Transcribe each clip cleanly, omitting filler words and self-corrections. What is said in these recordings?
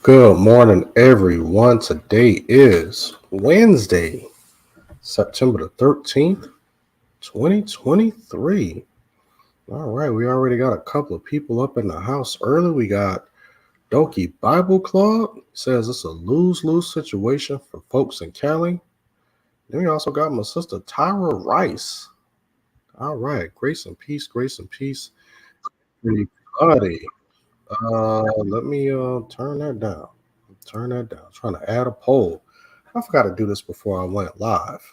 Good morning, everyone. Today is Wednesday, September the 13th, 2023. All right, we already got a couple of people up in the house early. We got Doki Bible Club says it's a lose-lose situation for folks in Cali. Then we also got my sister Tyra Rice. All right, grace and peace, everybody. Let me turn that down. Turn that down. Trying to add a poll. I forgot to do this before I went live.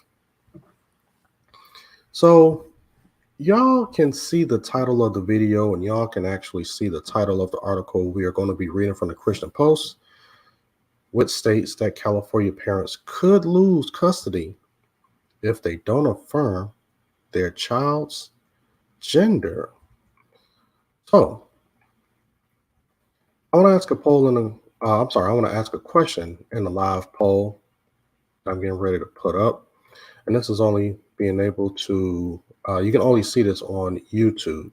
So y'all can see the title of the video and y'all can actually see the title of the article we are going to be reading from the Christian Post, which states that California parents could lose custody if they don't affirm their child's gender. So I want to ask a poll in the I want to ask a question in the live poll I'm getting ready to put up. And this is only being able to, you can only see this on YouTube.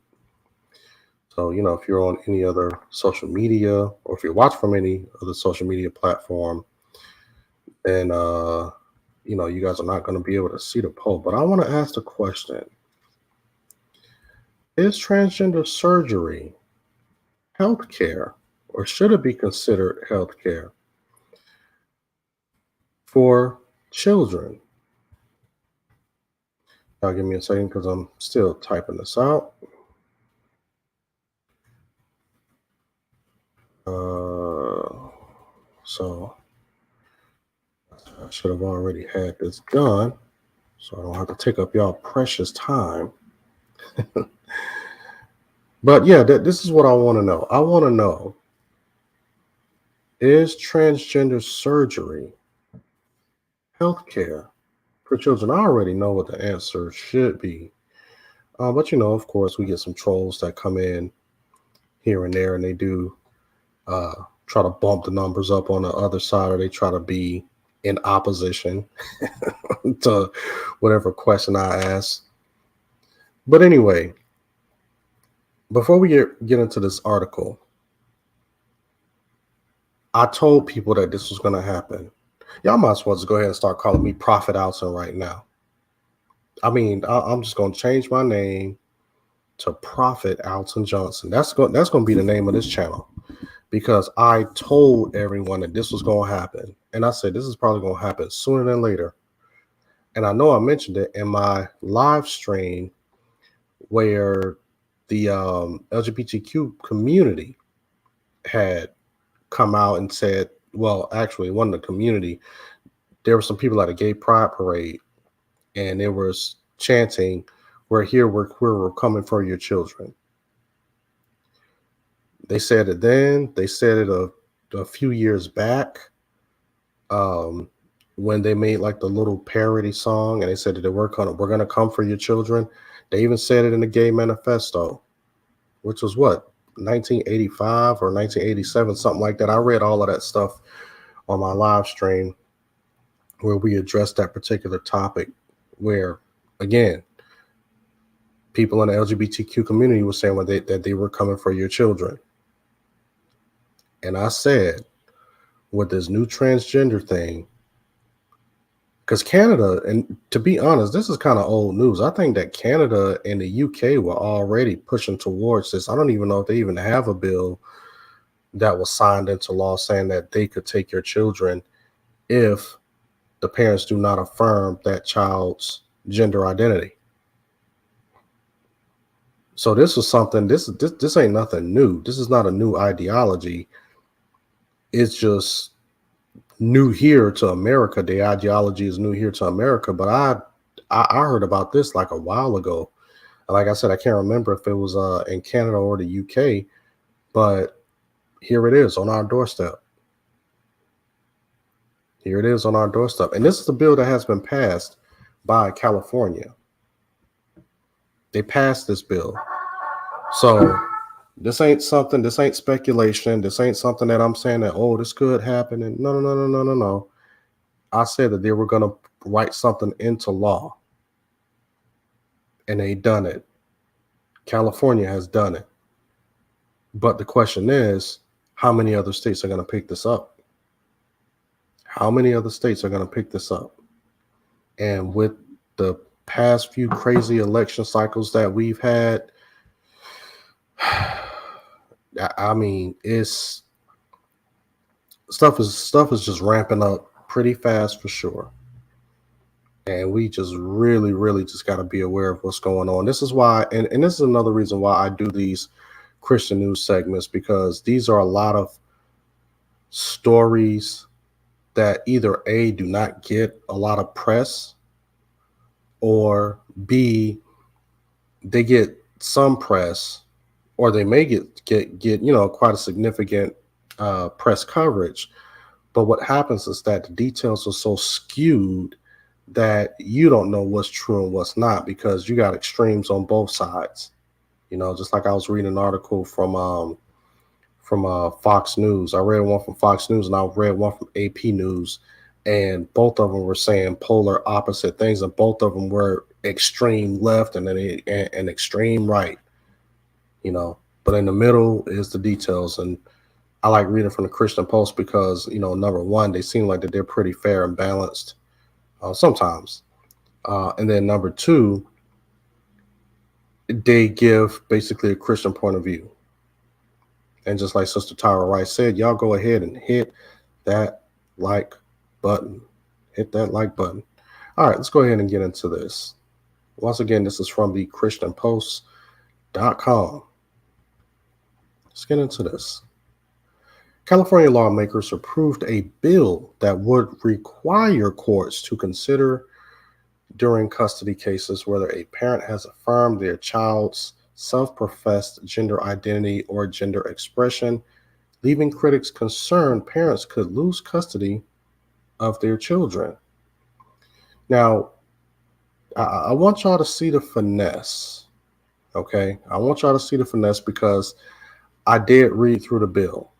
So, if you're on any other social media or if you watch from any other social media platform, then, you guys are not going to be able to see the poll. But I want to ask the question, is transgender surgery healthcare or should it be considered healthcare for children? Now, give me a second because I'm still typing this out. So I should have already had this done, so I don't have to take up y'all precious time. But yeah, this is what I want to know. I want to know, is transgender surgery healthcare for children? I already know what the answer should be. But of course, we get some trolls that come in here and there and they do try to bump the numbers up on the other side, or they try to be in opposition to whatever question I ask. But anyway, before we get into this article, I told people that this was going to happen. Y'all might as well just go ahead and start calling me Prophet Alton right now. I mean, I'm just going to change my name to Prophet Alton Johnson. That's going to be the name of this channel, because I told everyone that this was going to happen. And I said, this is probably going to happen sooner than later. And I know I mentioned it in my live stream where the LGBTQ community had come out and said, well, actually, one of the community, there were some people at a gay pride parade, and they was chanting, "We're here, we're coming for your children." They said it then. They said it a few years back, when they made like the little parody song, and they said that we're gonna come for your children. They even said it in the Gay Manifesto, which was what, 1985 or 1987, something like that. I read all of that stuff on my live stream where we addressed that particular topic, where, again, people in the LGBTQ community were saying that they were coming for your children. And I said, with this new transgender thing, because Canada, and to be honest, this is kind of old news. I think that Canada and the UK were already pushing towards this. I don't even know if they even have a bill that was signed into law saying that they could take your children if the parents do not affirm that child's gender identity. So this was something, this ain't nothing new. This is not a new ideology. It's just new here to America. The ideology is new here to America, but I heard about this like a while ago. Like I said, I can't remember if it was in Canada or the UK, but here it is on our doorstep. Here it is on our doorstep. And this is a bill that has been passed by California. They passed this bill. So this ain't speculation. This ain't something that I'm saying that, oh, this could happen. And no. I said that they were going to write something into law. And they done it. California has done it. But the question is, How many other states are going to pick this up? How many other states are going to pick this up? And with the past few crazy election cycles that we've had, I mean, it's stuff is just ramping up pretty fast for sure. And we just really, really just got to be aware of what's going on. This is why, and this is another reason why I do these Christian news segments, because these are a lot of stories that either A, do not get a lot of press, or B, they get some press, or they may get quite a significant press coverage. But what happens is that the details are so skewed that you don't know what's true and what's not, because you got extremes on both sides. Just like I was reading an article from Fox News. I read one from Fox News and I read one from AP News, and both of them were saying polar opposite things, and both of them were extreme left and then an extreme right. But in the middle is the details, and I like reading from the Christian Post because number one, they seem like that they're pretty fair and balanced sometimes, and then number two, they give basically a Christian point of view. And just like Sister Tyra Rice said, y'all go ahead and hit that like button. Hit that like button. All right, let's go ahead and get into this. Once again, this is from the ChristianPost.com. Let's get into this. California lawmakers approved a bill that would require courts to consider during custody cases whether a parent has affirmed their child's self-professed gender identity or gender expression, leaving critics concerned parents could lose custody of their children. Now, I want y'all to see the finesse, okay? I want y'all to see the finesse because I did read through the bill,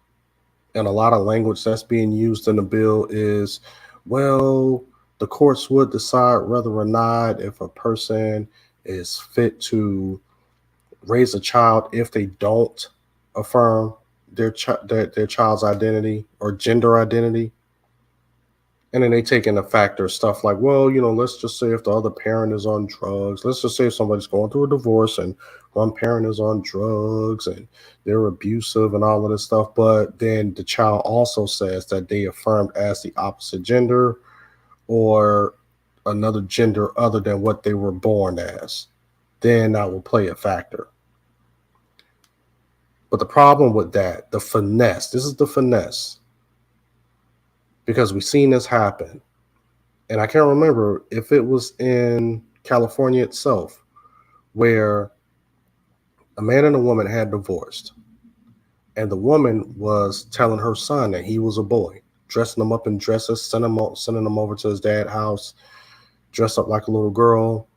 and a lot of language that's being used in the bill is, well, the courts would decide whether or not if a person is fit to raise a child if they don't affirm their child's identity or gender identity. And then they take into factor stuff like, well, let's just say if the other parent is on drugs, let's just say if somebody's going through a divorce and one parent is on drugs and they're abusive and all of this stuff, but then the child also says that they affirmed as the opposite gender or another gender other than what they were born as, then that will play a factor. But the problem with that, the finesse, this is the finesse, because we've seen this happen. And I can't remember if it was in California itself, where a man and a woman had divorced, and the woman was telling her son that he was a boy, dressing him up in dresses, sending him over to his dad's house, dressed up like a little girl,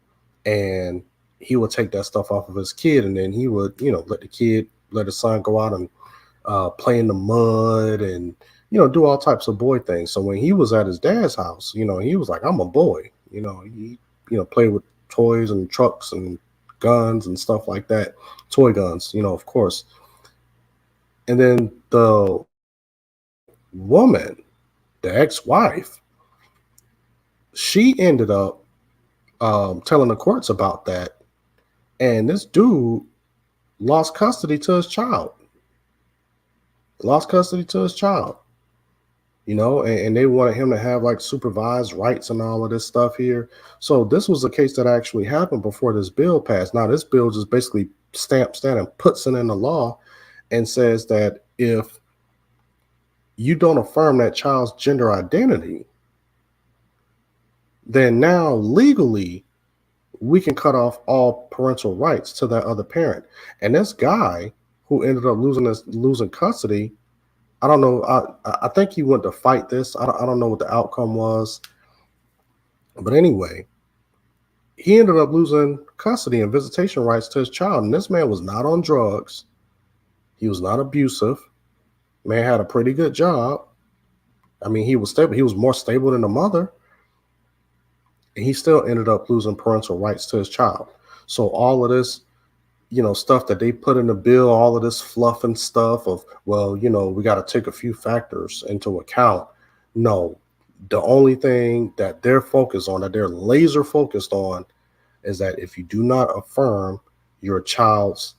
and he would take that stuff off of his kid, and then he would, let his son go out and play in the mud and, do all types of boy things. So when he was at his dad's house, he was like, I'm a boy, he, played with toys and trucks and guns and stuff like that, toy guns, of course. And then the woman, the ex-wife, she ended up telling the courts about that. And this dude lost custody to his child. And they wanted him to have like supervised rights and all of this stuff here. So this was a case that actually happened before this bill passed. Now, this bill just basically stamps that and puts it in the law and says that if you don't affirm that child's gender identity, then now legally we can cut off all parental rights to that other parent. And this guy who ended up losing custody, I don't know. I think he went to fight this. I don't know what the outcome was. But anyway, he ended up losing custody and visitation rights to his child. And this man was not on drugs. He was not abusive. Man had a pretty good job. I mean, he was stable. He was more stable than the mother. And he still ended up losing parental rights to his child. So all of this, stuff that they put in the bill, all of this fluff and stuff of, well, we got to take a few factors into account. No, the only thing that they're focused on, that they're laser focused on, is that if you do not affirm your child's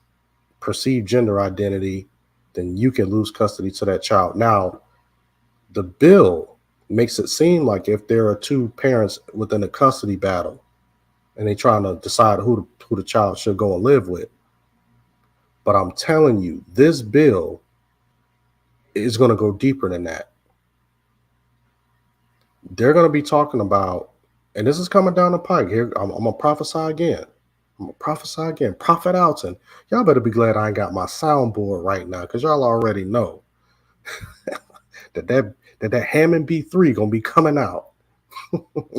perceived gender identity, then you can lose custody to that child. Now, the bill makes it seem like if there are two parents within a custody battle and they're trying to decide who the child should go and live with. But I'm telling you, this bill is going to go deeper than that. They're going to be talking about, and this is coming down the pike here. I'm going to prophesy again. Prophet Alton. Y'all better be glad I ain't got my soundboard right now, because y'all already know that Hammond B3 going to be coming out.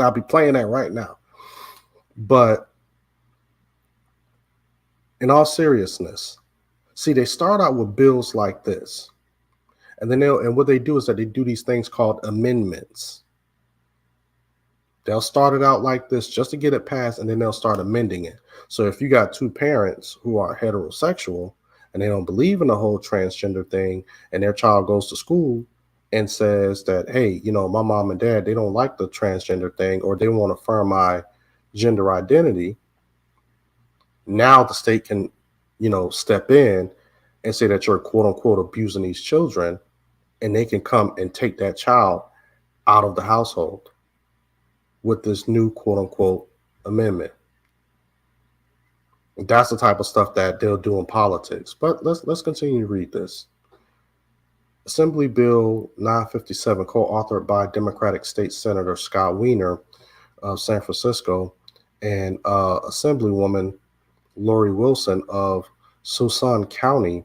I'll be playing that right now. But in all seriousness, see, they start out with bills like this. And then what they do is that they do these things called amendments. They'll start it out like this just to get it passed, and then they'll start amending it. So if you got two parents who are heterosexual and they don't believe in the whole transgender thing, and their child goes to school and says that, hey, my mom and dad, they don't like the transgender thing, or they want to affirm my gender identity, now the state can, step in and say that you're quote unquote abusing these children, and they can come and take that child out of the household with this new quote unquote amendment. That's the type of stuff that they'll do in politics. But let's continue to read this. Assembly Bill 957, co-authored by Democratic State Senator Scott Wiener of San Francisco and Assemblywoman Lori Wilson of Suisun County,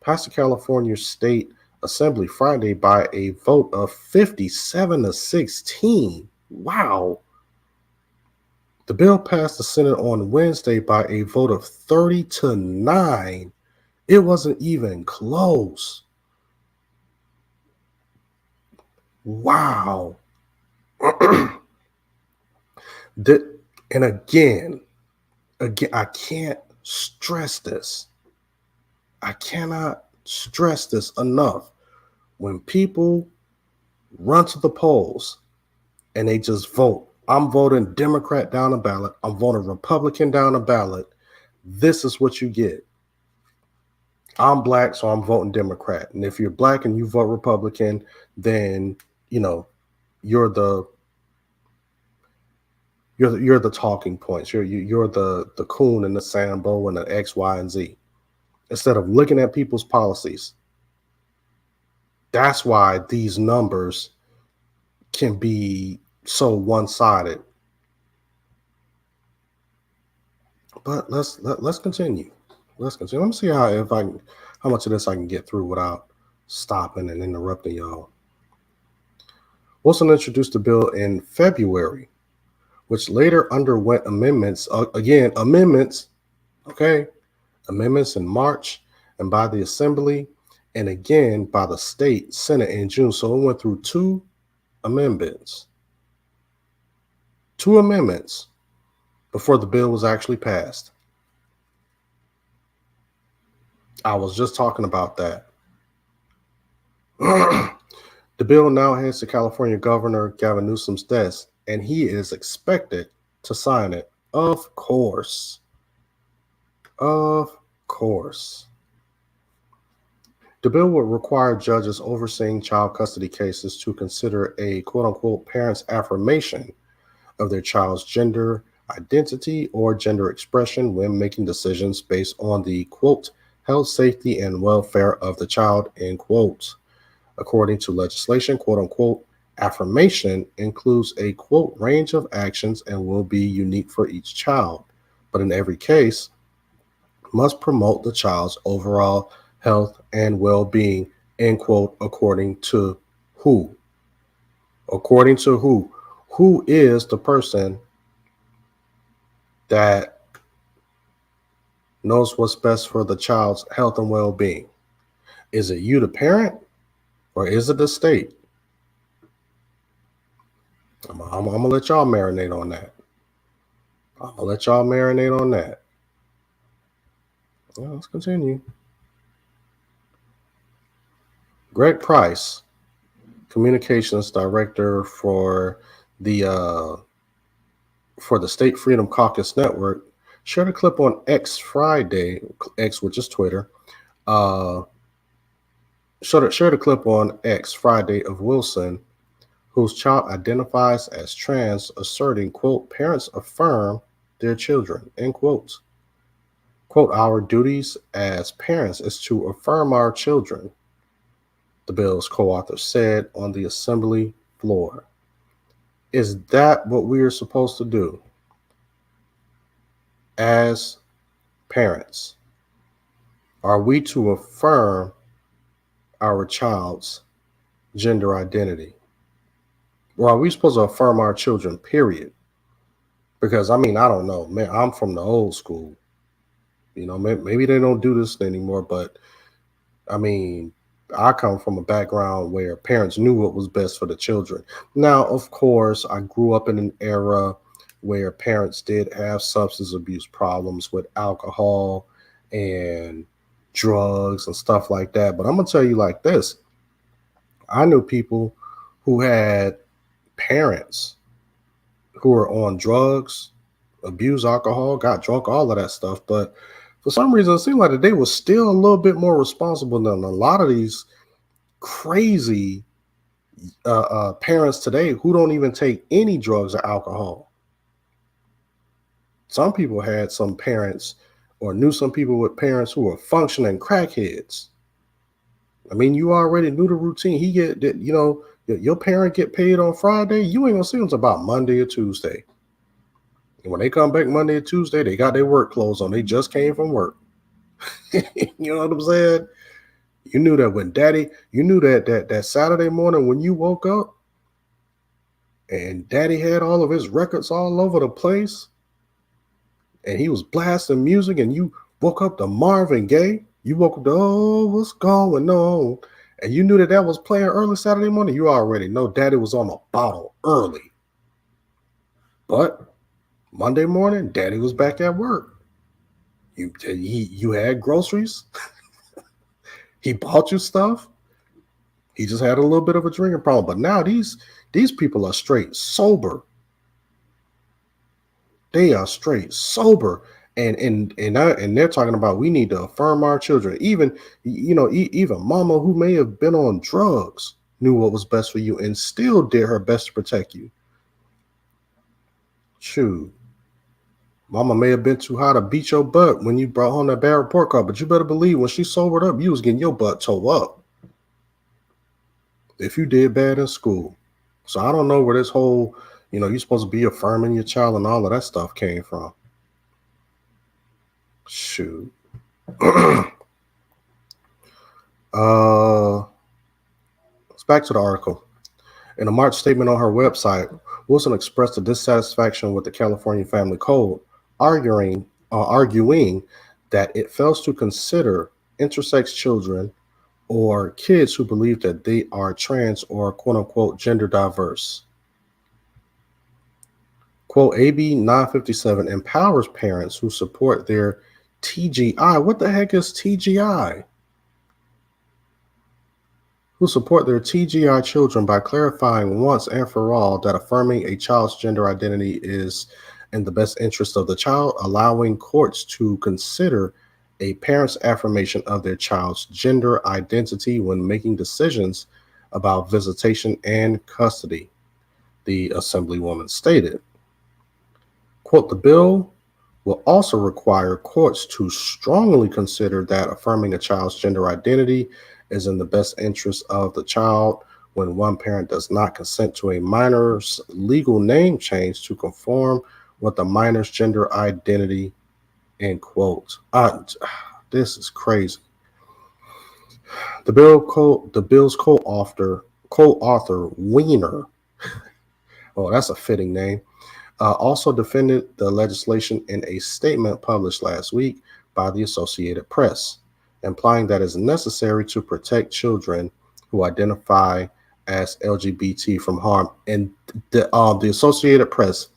passed the California State Assembly Friday by a vote of 57-16. Wow. The bill passed the Senate on Wednesday by a vote of 30-9. It wasn't even close. Wow. And again, I can't stress this. I cannot stress this enough. When people run to the polls and they just vote, I'm voting Democrat down the ballot, I'm voting Republican down the ballot, this is what you get. I'm black, so I'm voting Democrat. And if you're black and you vote Republican, then, you're the talking points. You're the coon and the Sambo and the X, Y, and Z. Instead of looking at people's policies. That's why these numbers can be so one-sided. But let's continue. Let's continue. Let me see how much of this I can get through without stopping and interrupting y'all. Wilson introduced the bill in February, which later underwent amendments. Amendments in March, and by the Assembly, and again by the state Senate in June. So it went through two amendments before the bill was actually passed. I was just talking about that. The bill now heads to California Governor Gavin Newsom's desk, and he is expected to sign it. Of course. The bill would require judges overseeing child custody cases to consider a quote-unquote parent's affirmation of their child's gender identity or gender expression when making decisions based on the quote health, safety, and welfare of the child, end quote. According to legislation, quote unquote affirmation includes a quote range of actions and will be unique for each child, but in every case must promote the child's overall health and well-being, end quote. According to who? Who is the person that knows what's best for the child's health and well-being? Is it you, the parent, or is it the state? I'm gonna let y'all marinate on that. Well, let's continue. Greg Price, communications director the uh, for the State Freedom Caucus Network, shared a clip on X Friday, X which is Twitter, uh, shared a clip on X Friday of Wilson, whose child identifies as trans, asserting, quote, parents affirm their children, end quote. Quote, our duties as parents is to affirm our children, the bill's co-author said on the assembly floor. Is that what we are supposed to do as parents? Are we to affirm our child's gender identity? Or are we supposed to affirm our children, period? Because I mean, I don't know, man. I'm from the old school. You know, maybe they don't do this anymore, but I mean, I come from a background where parents knew what was best for the children. Now, of course, I grew up in an era where parents did have substance abuse problems with alcohol and drugs and stuff like that. But I'm going to tell you like this, I knew people who had parents who were on drugs, abused alcohol, got drunk, all of that stuff. But for some reason, it seemed like that they were still a little bit more responsible than a lot of these crazy parents today who don't even take any drugs or alcohol. Some people had some parents or knew some people with parents who were functioning crackheads. I mean, you already knew the routine. Your parent get paid on Friday. You ain't gonna see them until about Monday or Tuesday. And when they come back Monday or Tuesday, they got their work clothes on. They just came from work. You know what I'm saying? You knew that when daddy, you knew that Saturday morning when you woke up and daddy had all of his records all over the place and he was blasting music and you woke up to Marvin Gaye, you woke up to, oh, what's going on? And you knew that was playing early Saturday morning. You already know daddy was on a bottle early. But Monday morning, daddy was back at work. You had groceries. He bought you stuff. He just had a little bit of a drinking problem. But now these people are straight sober. They are straight sober. And they're talking about we need to affirm our children. Even even mama who may have been on drugs knew what was best for you and still did her best to protect you. Shoot. Mama may have been too high to beat your butt when you brought home that bad report card, but you better believe when she sobered up, you was getting your butt towed up if you did bad in school. So I don't know where this whole, you're supposed to be affirming your child and all of that stuff came from. Shoot. Let's back to the article. In a March statement on her website, Wilson expressed a dissatisfaction with the California Family Code, arguing that it fails to consider intersex children or kids who believe that they are trans or quote unquote gender diverse. Quote, AB 957 empowers parents who support their TGI. What the heck is TGI? Who support their TGI children by clarifying once and for all that affirming a child's gender identity is in the best interest of the child, allowing courts to consider a parent's affirmation of their child's gender identity when making decisions about visitation and custody, the Assemblywoman stated. Quote, the bill will also require courts to strongly consider that affirming a child's gender identity is in the best interest of the child when one parent does not consent to a minor's legal name change to conform with the minor's gender identity, end quote. This is crazy. The bill's co-author Wiener, oh, that's a fitting name, also defended the legislation in a statement published last week by the Associated Press, implying that it's necessary to protect children who identify as LGBT from harm. And the Associated Press,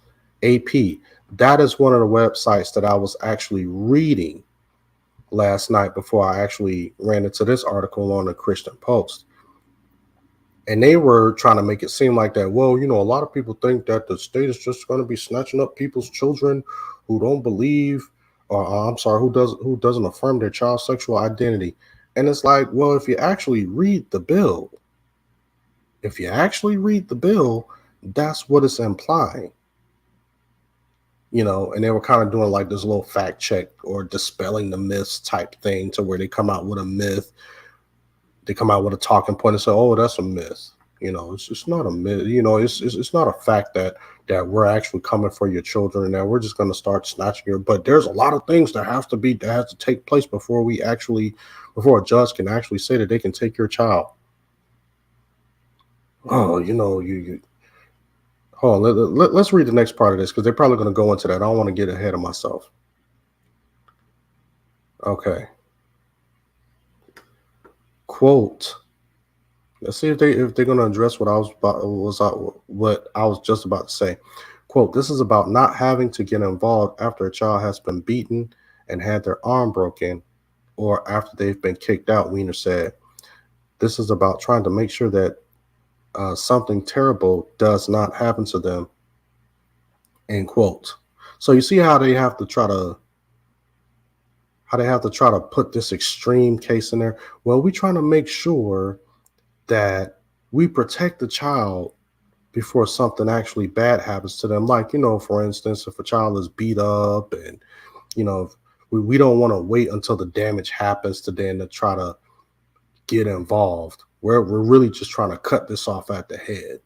AP, that is one of the websites that I was actually reading last night before I actually ran into this article on the Christian Post. And they were trying to make it seem like that, well, a lot of people think that the state is just going to be snatching up people's children who don't believe, or I'm sorry, who doesn't affirm their child's sexual identity. And it's like, well, if you actually read the bill, that's what it's implying. And they were kind of doing like this little fact check or dispelling the myths type thing, to where they come out with a myth, they come out with a talking point and say, oh, that's a myth. It's not a myth. It's not a fact that we're actually coming for your children and that we're just going to start snatching your. But there's a lot of things that have to take place before a judge can actually say that they can take your child. Oh, you hold on. Let's read the next part of this, because they're probably going to go into that. I don't want to get ahead of myself. Okay. Quote. Let's see if they're going to address what I was just about to say. Quote, this is about not having to get involved after a child has been beaten and had their arm broken, or after they've been kicked out, Weiner said. This is about trying to make sure that something terrible does not happen to them, end quote. So you see how they have to try to put this extreme case in there. Well, we're trying to make sure that we protect the child before something actually bad happens to them. Like, for instance, if a child is beat up, and, we don't want to wait until the damage happens to try to get involved. We're really just trying to cut this off at the head.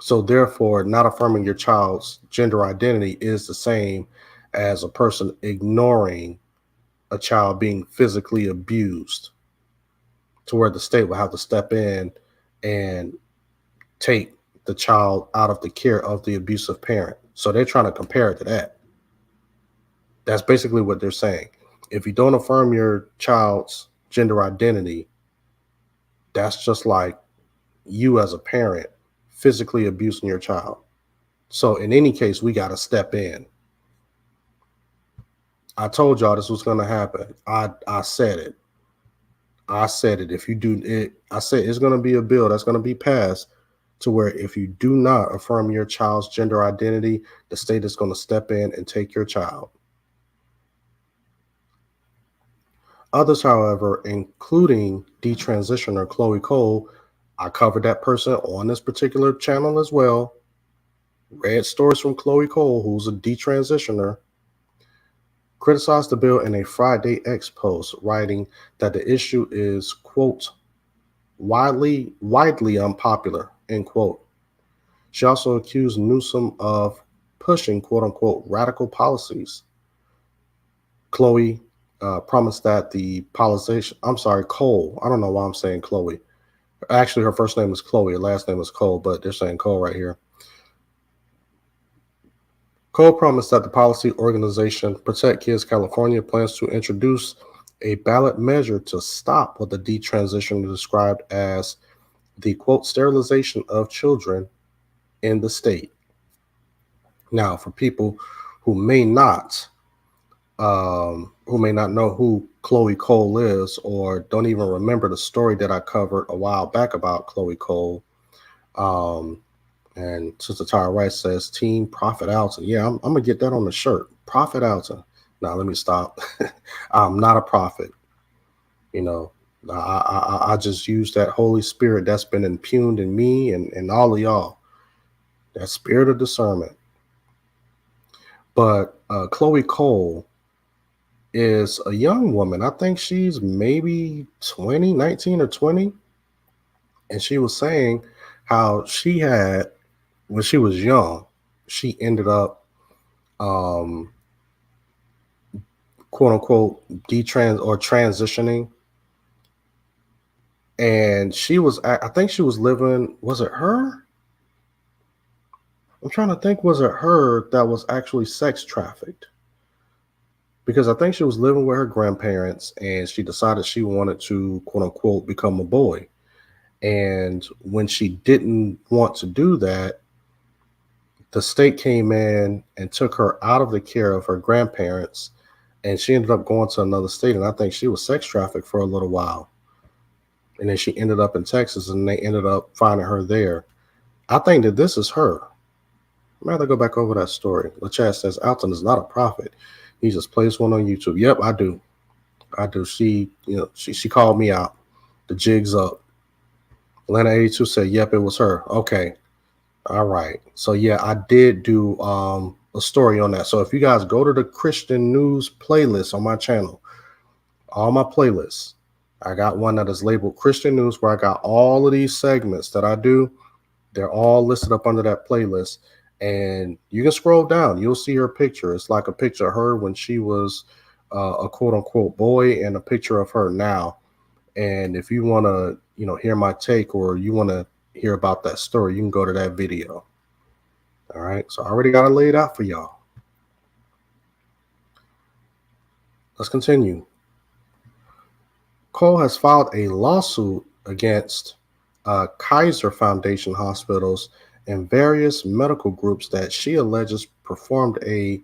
So therefore, not affirming your child's gender identity is the same as a person ignoring a child being physically abused, to where the state will have to step in and take the child out of the care of the abusive parent. So they're trying to compare it to that. That's basically what they're saying. If you don't affirm your child's gender identity, that's just like you as a parent physically abusing your child. So in any case, we got to step in. I told y'all this was going to happen. I said it. If you do it, I said it's going to be a bill that's going to be passed, to where if you do not affirm your child's gender identity, the state is going to step in and take your child. Others, however, including detransitioner Chloe Cole, I covered that person on this particular channel as well. Read stories from Chloe Cole, who's a detransitioner, criticized the bill in a Friday X post, writing that the issue is, quote, widely unpopular, end quote. She also accused Newsom of pushing, quote unquote, radical policies. Chloe promised that the politicization, Cole. I don't know why I'm saying Chloe. Actually, her first name is Chloe, her last name is Cole, but they're saying Cole right here. Cole promised that the policy organization Protect Kids California plans to introduce a ballot measure to stop what the detransitioner described as the, quote, sterilization of children in the state. Now, for people who may not know who Chloe Cole is, or don't even remember the story that I covered a while back about Chloe Cole, and Sister Tara Rice says, Team Prophet Alton. Yeah, I'm going to get that on the shirt. Prophet Alton. Now, let me stop. I'm not a prophet. I just use that Holy Spirit that's been impugned in me and all of y'all. That spirit of discernment. But Chloe Cole is a young woman. I think she's maybe 19 or 20. And she was saying how she had, when she was young, she ended up, quote unquote, transitioning. And she was, I think she was living, was it her? I'm trying to think, was it her that was actually sex trafficked? Because I think she was living with her grandparents and she decided she wanted to, quote unquote, become a boy. And when she didn't want to do that, the state came in and took her out of the care of her grandparents and she ended up going to another state, and I think she was sex trafficked for a little while, and then she ended up in Texas, and they ended up finding her there. I think that this is her. I'd rather go back over that story. LaChat says Alton is not a prophet. He just plays one on YouTube. Yep, I do. I do. She called me out. The jig's up. Atlanta 82 said, yep, it was her. Okay. All right. So yeah, I did do a story on that. So if you guys go to the Christian news playlist on my channel, all my playlists, I got one that is labeled Christian News where I got all of these segments that I do. They're all listed up under that playlist. And you can scroll down. You'll see her picture. It's like a picture of her when she was a quote unquote boy and a picture of her now. And if you want to, hear my take or you want to hear about that story, you can go to that video. All right. So I already got it laid out for y'all. Let's continue. Cole has filed a lawsuit against Kaiser Foundation hospitals and various medical groups that she alleges performed a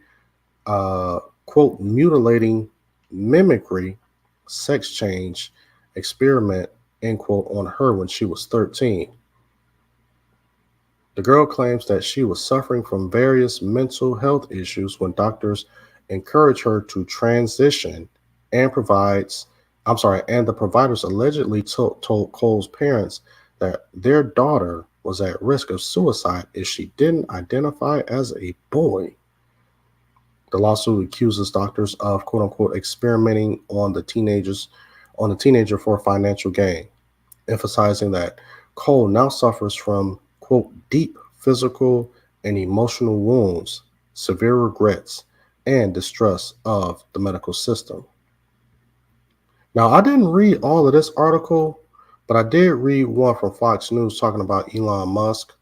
quote mutilating mimicry sex change experiment end quote on her when she was 13. The girl claims that she was suffering from various mental health issues when doctors encouraged her to transition and the providers allegedly told Cole's parents that their daughter was at risk of suicide if she didn't identify as a boy. The lawsuit accuses doctors of quote unquote experimenting on the teenager for financial gain, emphasizing that Cole now suffers from quote deep physical and emotional wounds, severe regrets, and distrust of the medical system. Now, I didn't read all of this article, but I did read one from Fox News talking about Elon Musk.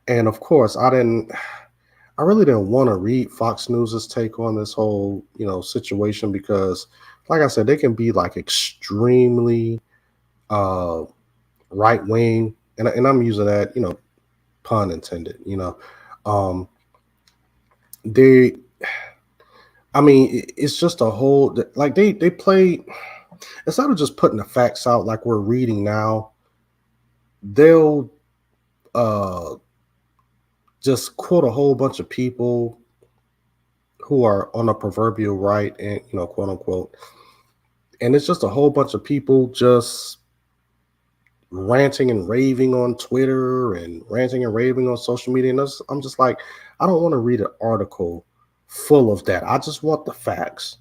And of course, I really didn't want to read Fox News's take on this whole, situation because, like I said, they can be like extremely right wing, and I'm using that, pun intended. They, I mean, it's just a whole like they play instead of just putting the facts out like we're reading now. They'll just quote a whole bunch of people who are on the proverbial right and quote unquote, and it's just a whole bunch of people just ranting and raving on Twitter and ranting and raving on social media. And I'm just like, I don't want to read an article full of that. I just want the facts.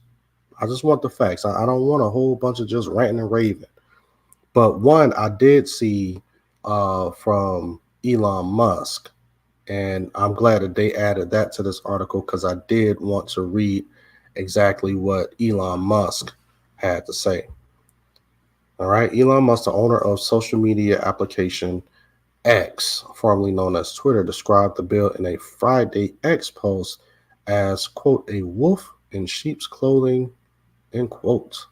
I don't want a whole bunch of just ranting and raving. But one I did see from Elon Musk, and I'm glad that they added that to this article because I did want to read exactly what Elon Musk had to say. All right, Elon Musk, the owner of social media application X, formerly known as Twitter, described the bill in a Friday X post as, quote, a wolf in sheep's clothing, end quote.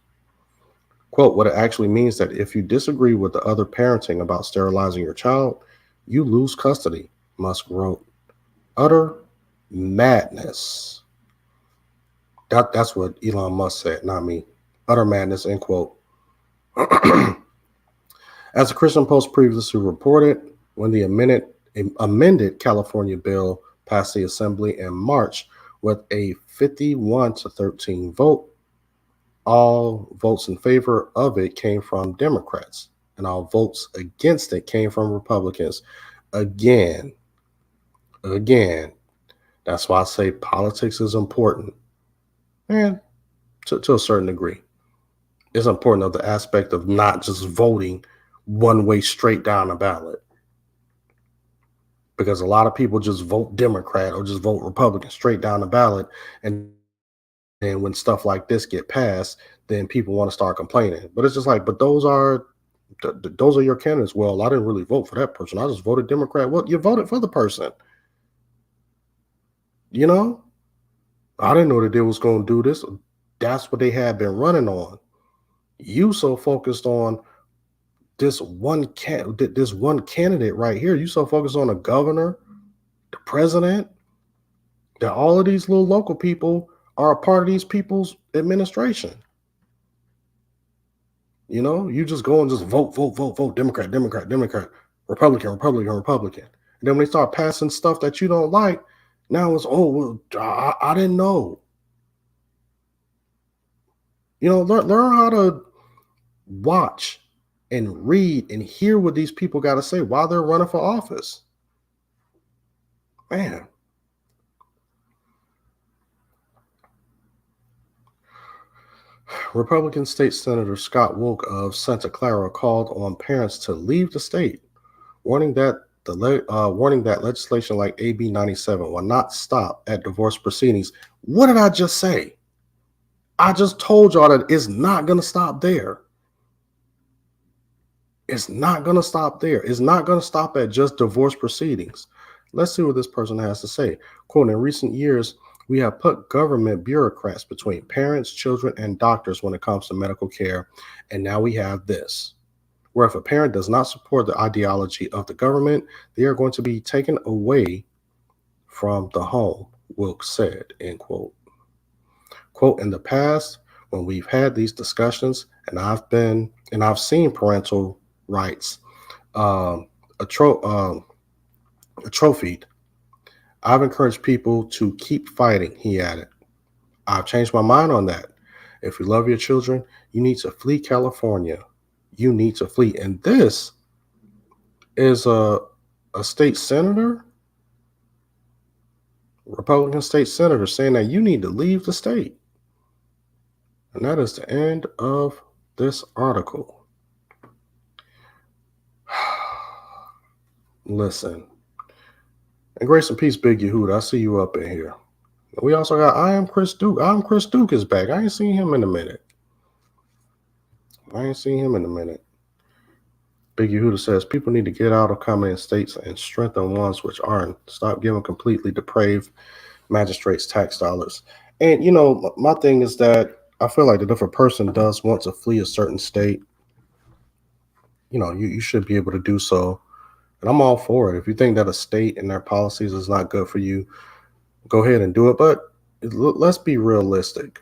Quote, what it actually means that if you disagree with the other parenting about sterilizing your child, you lose custody, Musk wrote. Utter madness. That's what Elon Musk said, not me. Utter madness, end quote. As the Christian Post previously reported, when the amended California bill passed the Assembly in March with a 51-13 vote, all votes in favor of it came from Democrats, and all votes against it came from Republicans. Again, that's why I say politics is important, and to a certain degree. It's important of the aspect of not just voting one way straight down the ballot. Because a lot of people just vote Democrat or just vote Republican straight down the ballot. And then when stuff like this get passed, then people want to start complaining. But it's just like, but those are your candidates. Well, I didn't really vote for that person. I just voted Democrat. Well, you voted for the person. I didn't know that they was going to do this. That's what they had been running on. You so focused on this one candidate right here. You so focused on the governor, the president, that all of these little local people are a part of these people's administration. You know, you just go and just vote, vote, vote, vote, Democrat, Democrat, Democrat, Republican, Republican, Republican. And then when they start passing stuff that you don't like, now it's, oh, well, I didn't know. You know, learn how to watch and read and hear what these people got to say while they're running for office. Man, Republican State Senator Scott Woke of Santa Clara called on parents to leave the state, warning that warning that legislation like AB 97 will not stop at divorce proceedings. What did I just say? I just told y'all that it's not going to stop there. It's not going to stop there. It's not going to stop at just divorce proceedings. Let's see what this person has to say. Quote, in recent years, we have put government bureaucrats between parents, children, and doctors when it comes to medical care. And now we have this, where if a parent does not support the ideology of the government, they are going to be taken away from the home, Wilkes said, end quote. Quote, in the past, when we've had these discussions, and I've seen parental rights um, atrophied, I've encouraged people to keep fighting, he added. I've changed my mind on that. If you love your children, you need to flee California. You need to flee. And this is a state senator, Republican state senator, saying that you need to leave the state. And that is the end of this article. Listen. And grace and peace, Big Yehuda. I see you up in here. We also got I am Chris Duke. I am Chris Duke is back. I ain't seen him in a minute. Big Yehuda says people need to get out of communist states and strengthen ones which aren't. Stop giving completely depraved magistrates tax dollars. And you know, my thing is that I feel like that if a person does want to flee a certain state, you know, you should be able to do so. And I'm all for it. If you think that a state and their policies is not good for you, go ahead and do it. But let's be realistic.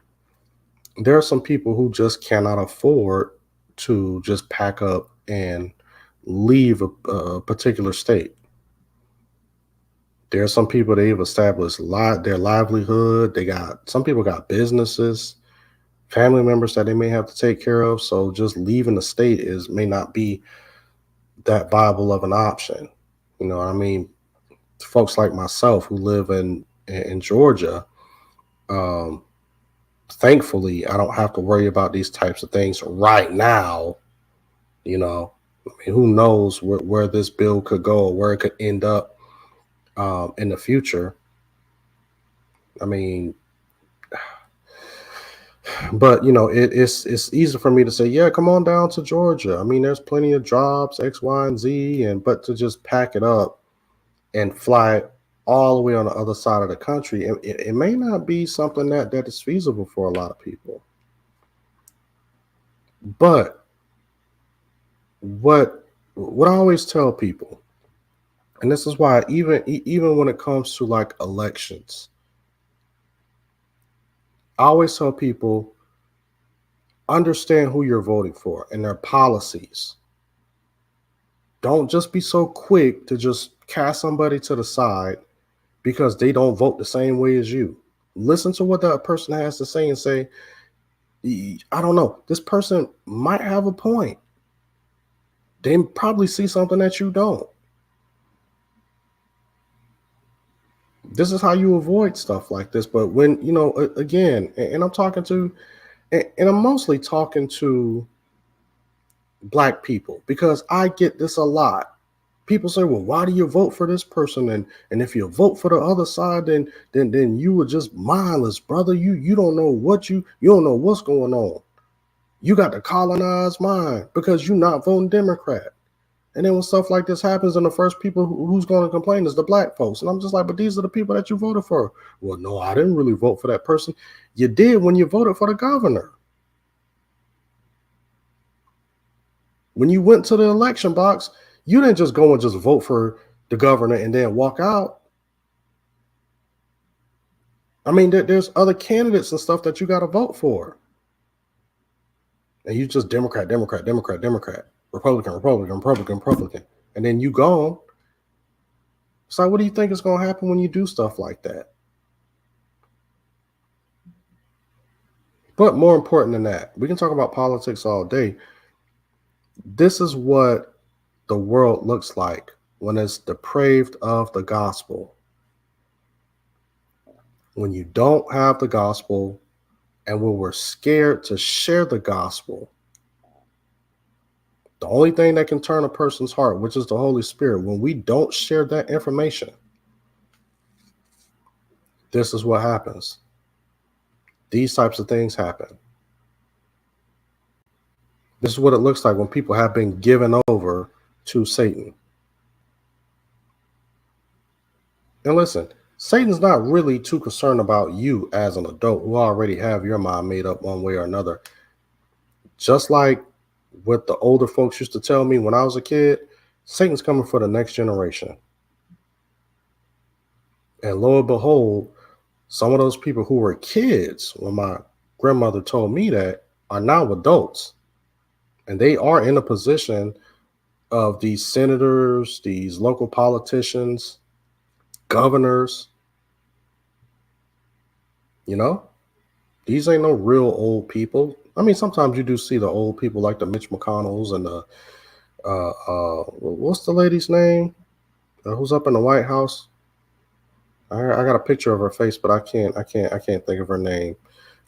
There are some people who just cannot afford to just pack up and leave a particular state. There are some people they've established their livelihood. Some people got businesses, family members that they may have to take care of. So just leaving the state may not be that viable of an option. You know what I mean? Folks like myself who live in Georgia, thankfully, I don't have to worry about these types of things right now. You know, I mean, who knows where this bill could go or where it could end up in the future. I mean, but you know, it's easy for me to say, yeah, come on down to Georgia. I mean, there's plenty of jobs, X, Y, and Z, but to just pack it up and fly all the way on the other side of the country, it may not be something that is feasible for a lot of people. But what I always tell people, and this is why even when it comes to like elections, I always tell people, understand who you're voting for and their policies. Don't just be so quick to just cast somebody to the side because they don't vote the same way as you. Listen to what that person has to say and say, I don't know, this person might have a point. They probably see something that you don't. This is how you avoid stuff like this. But when, you know, again, and I'm talking to, and I'm mostly talking to Black people because I get this a lot. People say, well, why do you vote for this person? And if you vote for the other side, then you were just mindless, brother. You don't know you don't know what's going on. You got the colonized mind because you're not voting Democrat. And then when stuff like this happens, and the first people who's going to complain is the Black folks. And I'm just like, but these are the people that you voted for. Well, no, I didn't really vote for that person. You did when you voted for the governor. When you went to the election box, you didn't just go and just vote for the governor and then walk out. I mean, there's other candidates and stuff that you got to vote for, and you just Democrat, Democrat, Democrat, Democrat, Republican, Republican, Republican, Republican, and then you gone. So, what do you think is going to happen when you do stuff like that? But more important than that, we can talk about politics all day. This is what the world looks like when it's depraved of the gospel. When you don't have the gospel, and when we're scared to share the gospel, the only thing that can turn a person's heart, which is the Holy Spirit, when we don't share that information, this is what happens. These types of things happen. This is what it looks like when people have been given over to Satan. And listen, Satan's not really too concerned about you as an adult who already have your mind made up one way or another. Just like what the older folks used to tell me when I was a kid, Satan's coming for the next generation. And lo and behold, some of those people who were kids when my grandmother told me that are now adults. And they are in a position of these senators, these local politicians, governors. You know, these ain't no real old people. I mean, sometimes you do see the old people like the Mitch McConnells and the what's the lady's name? Who's up in the White House? I got a picture of her face, but I can't think of her name.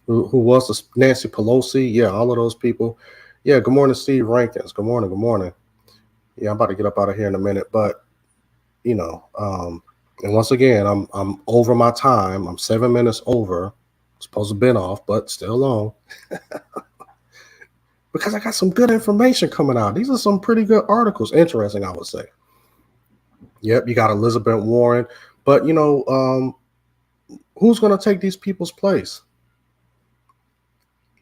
Who was the Nancy Pelosi? Yeah, all of those people. Yeah, good morning, Steve Rankins. Good morning, good morning. Yeah, I'm about to get up out of here in a minute, but you know, and once again, I'm over my time. I'm 7 minutes over. Supposed to have been off, but still on. Because I got some good information coming out. These are some pretty good articles. Interesting, I would say. Yep, you got Elizabeth Warren, but you know, who's going to take these people's place?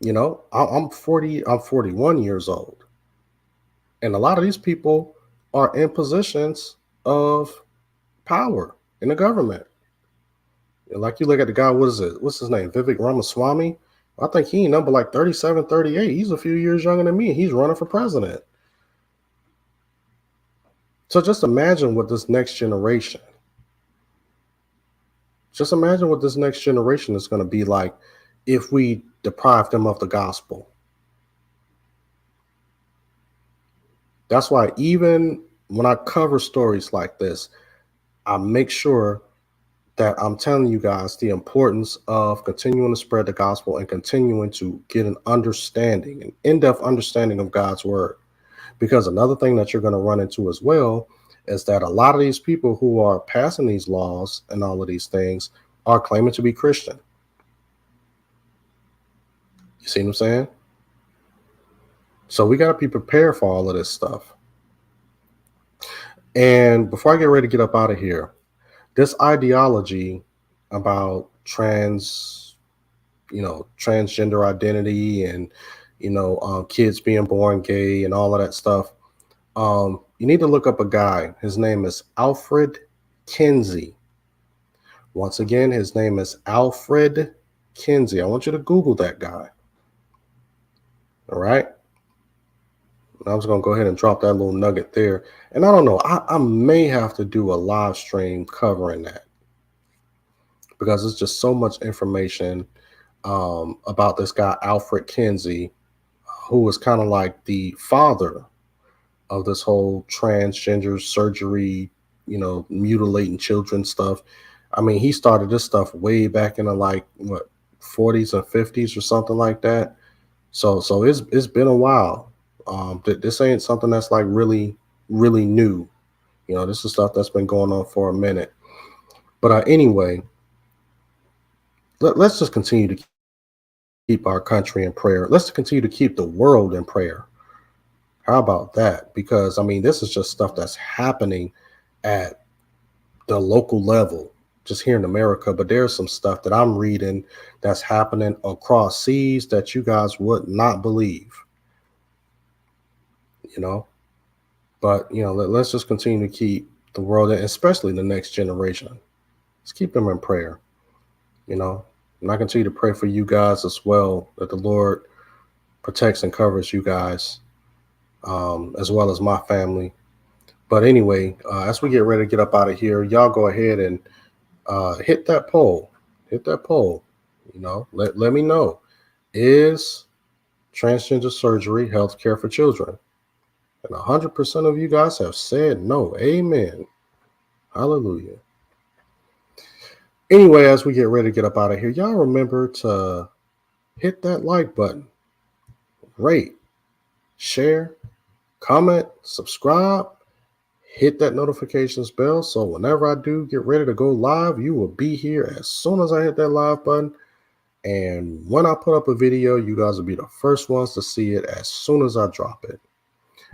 You know, I'm 40. I'm 41 years old, and a lot of these people are in positions of power in the government. Like you look at the guy, what is it? What's his name? Vivek Ramaswamy. I think he number like 37, 38. He's a few years younger than me. He's running for president. So just imagine what this next generation, just imagine what this next generation is going to be like if we deprive them of the gospel. That's why even when I cover stories like this, I make sure that I'm telling you guys the importance of continuing to spread the gospel and continuing to get an understanding, an in-depth understanding of God's word. Because another thing that you're going to run into as well is that a lot of these people who are passing these laws and all of these things are claiming to be Christian. You see what I'm saying? So we got to be prepared for all of this stuff. And before I get ready to get up out of here, this ideology about transgender identity and, kids being born gay and all of that stuff. You need to look up a guy. His name is Alfred Kinsey. Once again, his name is Alfred Kinsey. I want you to Google that guy. All right. I was going to go ahead and drop that little nugget there. And I don't know, I may have to do a live stream covering that because it's just so much information about this guy, Alfred Kinsey, who is kind of like the father of this whole transgender surgery, mutilating children stuff. I mean, he started this stuff way back in the 40s and 50s or something like that. So it's been a while. This ain't something that's like really, really new. This is stuff that's been going on for a minute. But anyway, let's just continue to keep our country in prayer. Let's continue to keep the world in prayer. How about that? Because, I mean, this is just stuff that's happening at the local level, just here in America. But there's some stuff that I'm reading that's happening across seas that you guys would not believe. But, let's just continue to keep the world, and especially the next generation. Let's keep them in prayer. you know. And I continue to pray for you guys as well, that the Lord protects and covers you guys, as well as my family. But anyway, as we get ready to get up out of here, y'all go ahead and hit that poll. Hit that poll. Let me know. Is transgender surgery health care for children? And 100% of you guys have said no. Amen. Hallelujah. Anyway, as we get ready to get up out of here, y'all remember to hit that like button, rate, share, comment, subscribe, hit that notifications bell so whenever I do get ready to go live, you will be here as soon as I hit that live button. And when I put up a video, you guys will be the first ones to see it as soon as I drop it.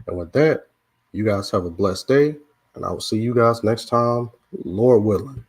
And with that, you guys have a blessed day, and I will see you guys next time, Lord willing.